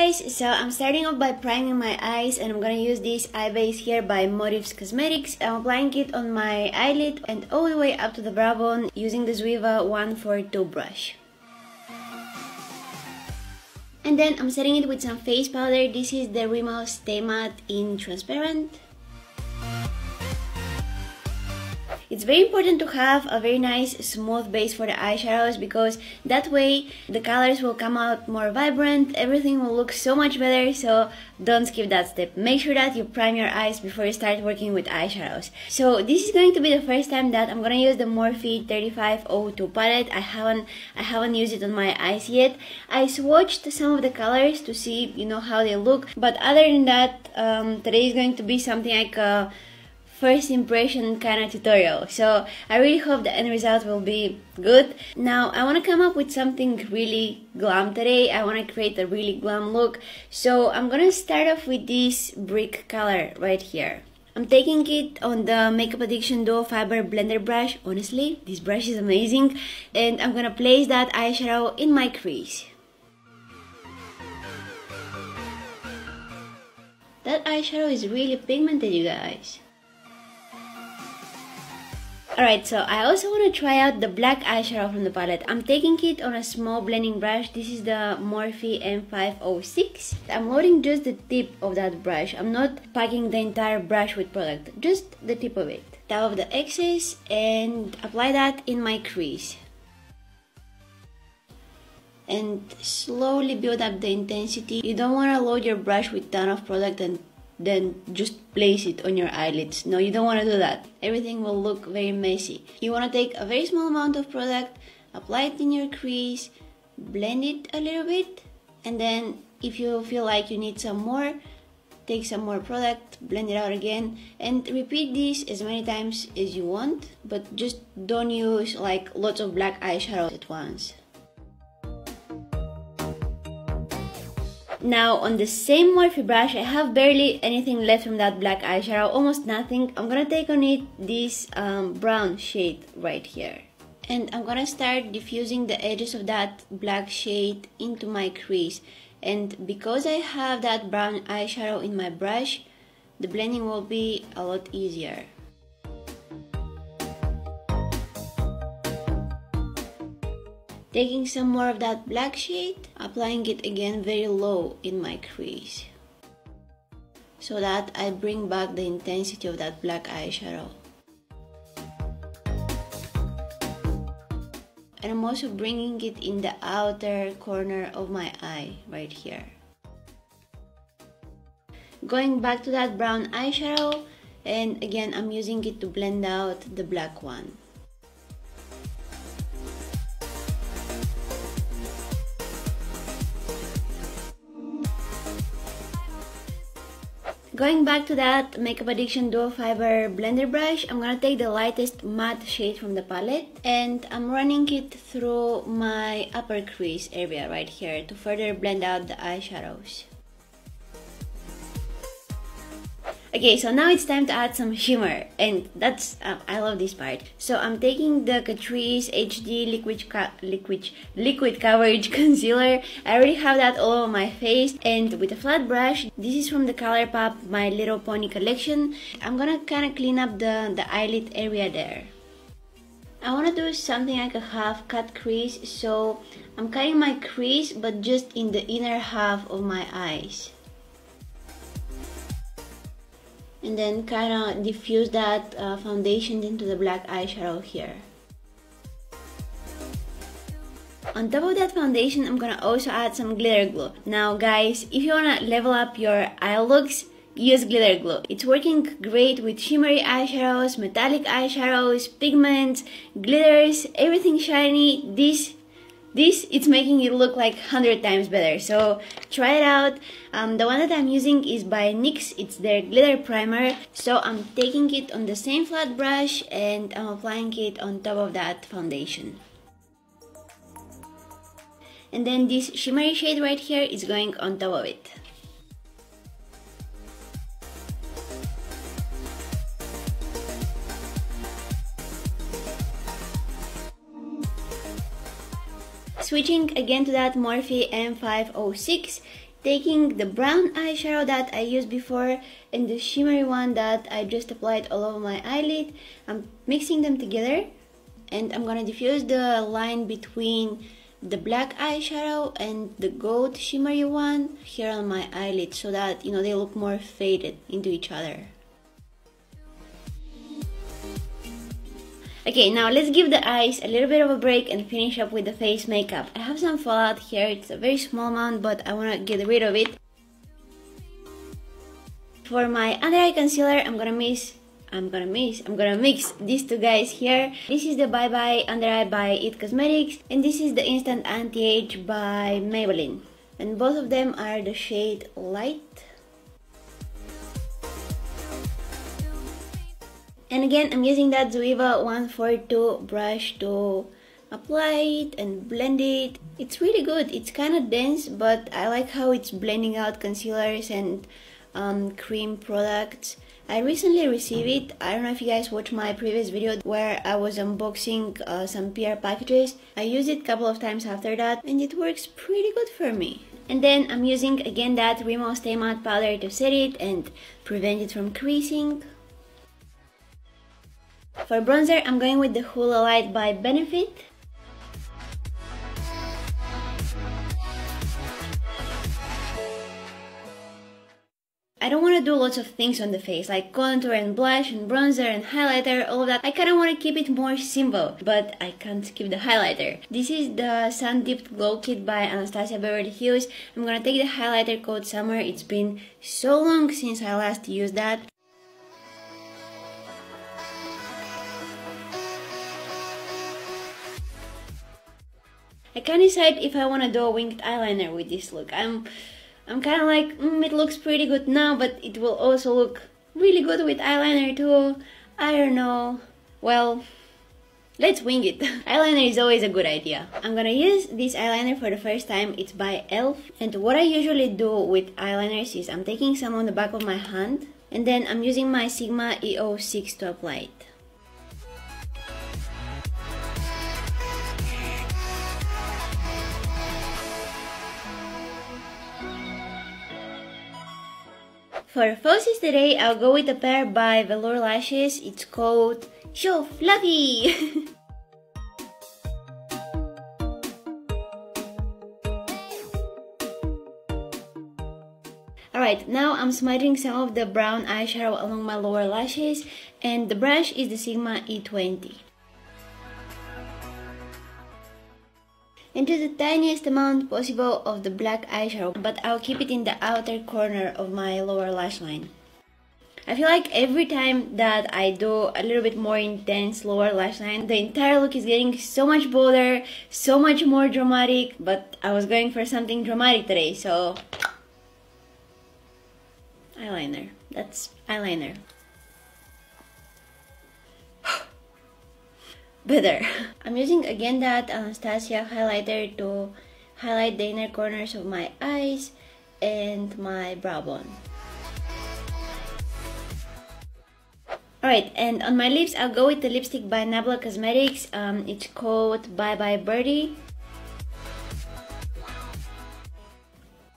guys, so I'm starting off by priming my eyes, and I'm gonna use this eye base here by Motives Cosmetics. I'm applying it on my eyelid and all the way up to the brow bone using the Zuiva 142 brush. And then I'm setting it with some face powder. This is the Rimmel Stay Matte in Transparent. It's very important to have a very nice smooth base for the eyeshadows, because that way the colors will come out more vibrant, everything will look so much better, so don't skip that step. Make sure that you prime your eyes before you start working with eyeshadows. So this is going to be the first time that I'm gonna use the Morphe 3502 palette. I haven't used it on my eyes yet. I swatched some of the colors to see, how they look, but other than that, today is going to be something like a first impression kind of tutorial, so I really hope the end result will be good. Now I want to come up with something really glam today. I want to create a really glam look, so I'm gonna start off with this brick color right here. I'm taking it on the Makeup Addiction Duo Fiber Blender brush. Honestly, this brush is amazing, and I'm gonna place that eyeshadow in my crease. That eyeshadow is really pigmented, you guys. Alright, so I also want to try out the black eyeshadow from the palette. I'm taking it on a small blending brush. This is the Morphe M506. I'm loading just the tip of that brush. I'm not packing the entire brush with product, just the tip of it. Tap off the excess and apply that in my crease. And slowly build up the intensity. You don't want to load your brush with a ton of product and then just place it on your eyelids. No, you don't want to do that. Everything will look very messy. You want to take a very small amount of product, apply it in your crease, blend it a little bit, and then if you feel like you need some more, take some more product, blend it out again, and repeat this as many times as you want, but just don't use like lots of black eyeshadow at once. Now on the same Morphe brush, I have barely anything left from that black eyeshadow, almost nothing. I'm gonna take on it this brown shade right here. And I'm gonna start diffusing the edges of that black shade into my crease. And because I have that brown eyeshadow in my brush, the blending will be a lot easier. Taking some more of that black shade, applying it again very low in my crease, so that I bring back the intensity of that black eyeshadow. And I'm also bringing it in the outer corner of my eye, right here. Going back to that brown eyeshadow, and again I'm using it to blend out the black one. Going back to that Makeup Addiction Duo Fiber Blender brush, I'm gonna take the lightest matte shade from the palette and I'm running it through my upper crease area right here to further blend out the eyeshadows. Okay, so now it's time to add some shimmer, and that's I love this part. So I'm taking the Catrice HD liquid coverage concealer. I already have that all over my face, and with a flat brush, this is from the ColourPop My Little Pony collection. I'm gonna kind of clean up the eyelid area there. I want to do something like a half cut crease, so I'm cutting my crease but just in the inner half of my eyes. And then kind of diffuse that foundation into the black eyeshadow here. On top of that foundation, I'm gonna also add some glitter glue. Now guys, if you wanna level up your eye looks, use glitter glue. It's working great with shimmery eyeshadows, metallic eyeshadows, pigments, glitters, everything shiny. It's making it look like 100 times better, so try it out. The one that I'm using is by NYX. It's their glitter primer, so I'm taking it on the same flat brush and I'm applying it on top of that foundation. And then this shimmery shade right here is going on top of it. Switching again to that Morphe M506, taking the brown eyeshadow that I used before and the shimmery one that I just applied all over my eyelid. I'm mixing them together and I'm gonna diffuse the line between the black eyeshadow and the gold shimmery one here on my eyelid so that, you know, they look more faded into each other. Okay, now let's give the eyes a little bit of a break and finish up with the face makeup. I have some fallout here, it's a very small amount, but I want to get rid of it. For my under eye concealer, I'm gonna mix these two guys here. This is the Bye Bye Under Eye by It Cosmetics, and this is the Instant Anti-Age by Maybelline. And both of them are the shade Light. And again, I'm using that Zoeva 142 brush to apply it and blend it. It's really good. It's kind of dense, but I like how it's blending out concealers and cream products. I recently received it. I don't know if you guys watched my previous video where I was unboxing some PR packages. I used it a couple of times after that and it works pretty good for me. And then I'm using again that Rimmel Stay Matte powder to set it and prevent it from creasing. For bronzer, I'm going with the Hula Light by Benefit. I don't want to do lots of things on the face, like contour and blush and bronzer and highlighter, all of that. I kind of want to keep it more simple, but I can't skip the highlighter. This is the Sun Dipped Glow Kit by Anastasia Beverly Hills. I'm gonna take the highlighter code Summer. It's been so long since I last used that. I can't decide if I want to do a winged eyeliner with this look. I'm kind of like, it looks pretty good now, but it will also look really good with eyeliner too. I don't know. Well, let's wing it. Eyeliner is always a good idea. I'm gonna use this eyeliner for the first time. It's by e.l.f. And what I usually do with eyeliners is I'm taking some on the back of my hand and then I'm using my Sigma EO6 to apply it. For falsies today, I'll go with a pair by Velour Lashes. It's called So Fluffy! Alright, now I'm smothering some of the brown eyeshadow along my lower lashes, and the brush is the Sigma E20. And just the tiniest amount possible of the black eyeshadow, but I'll keep it in the outer corner of my lower lash line. I feel like every time that I do a little bit more intense lower lash line, the entire look is getting so much bolder, so much more dramatic, but I was going for something dramatic today, so eyeliner. That's eyeliner. Better. I'm using again that Anastasia highlighter to highlight the inner corners of my eyes and my brow bone. Alright, and on my lips I'll go with the lipstick by Nabla Cosmetics. It's called Bye Bye Birdie.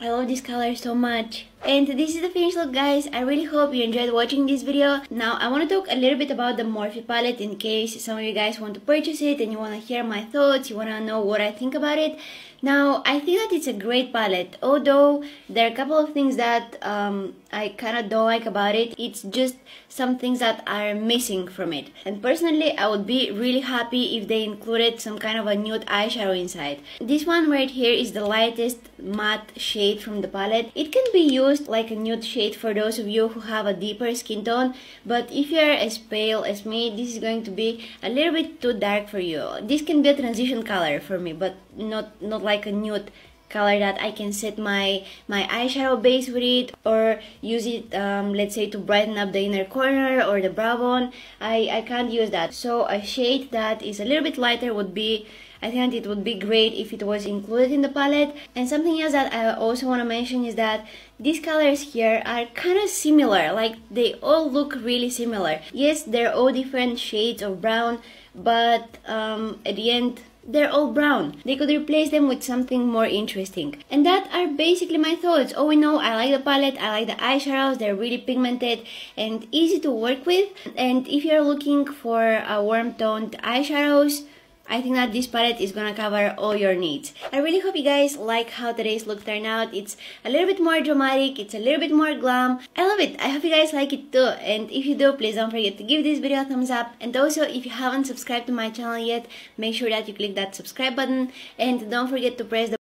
I love this color so much. And this is the finished look, guys. I really hope you enjoyed watching this video. Now I want to talk a little bit about the Morphe palette in case some of you guys want to purchase it and you want to hear my thoughts, you want to know what I think about it. Now I think that it's a great palette, although there are a couple of things that I kind of don't like about it. It's just some things that are missing from it. And personally, I would be really happy if they included some kind of a nude eyeshadow inside. This one right here is the lightest matte shade from the palette. It can be used like a nude shade for those of you who have a deeper skin tone, but if you're as pale as me, this is going to be a little bit too dark for you. This can be a transition color for me, but not like a nude color that I can set my eyeshadow base with it or use it let's say to brighten up the inner corner or the brow bone. I can't use that, so a shade that is a little bit lighter would be, I think it would be great if it was included in the palette. And something else that I also want to mention is that these colors here are kind of similar, like they all look really similar. Yes, they're all different shades of brown, but at the end they're all brown. They could replace them with something more interesting. And that are basically my thoughts. All in all, I like the palette, I like the eyeshadows, they're really pigmented and easy to work with. And if you're looking for a warm toned eyeshadows, I think that this palette is gonna cover all your needs. I really hope you guys like how today's look turned out. It's a little bit more dramatic, it's a little bit more glam. I love it. I hope you guys like it too. And if you do, please don't forget to give this video a thumbs up. And also, if you haven't subscribed to my channel yet, make sure that you click that subscribe button. And don't forget to press the